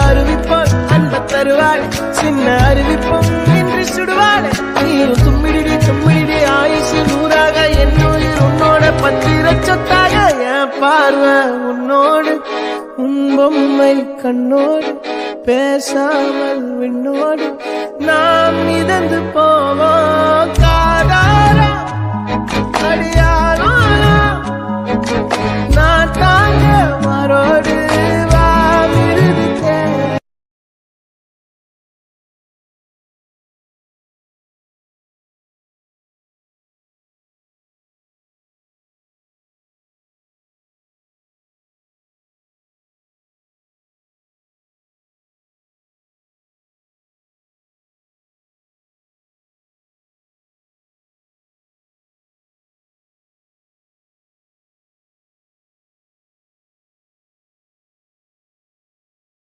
அறிவிப்போல் அன்ப தருவாள் சின்ன அறிவிப்பும் இன்று சுடுவாள் நீயும் தும்மிடி தும்மிடி ஆயுசு நூறாக என் உயிர் உன்னோட பத்திர சொத்தாக என் பார்வை உன்னோடு உன் பொம்மை கண்ணோடு பேசாமல் விண்ணோடு நாம் மிதந்து போவோம் காதாரா அடியா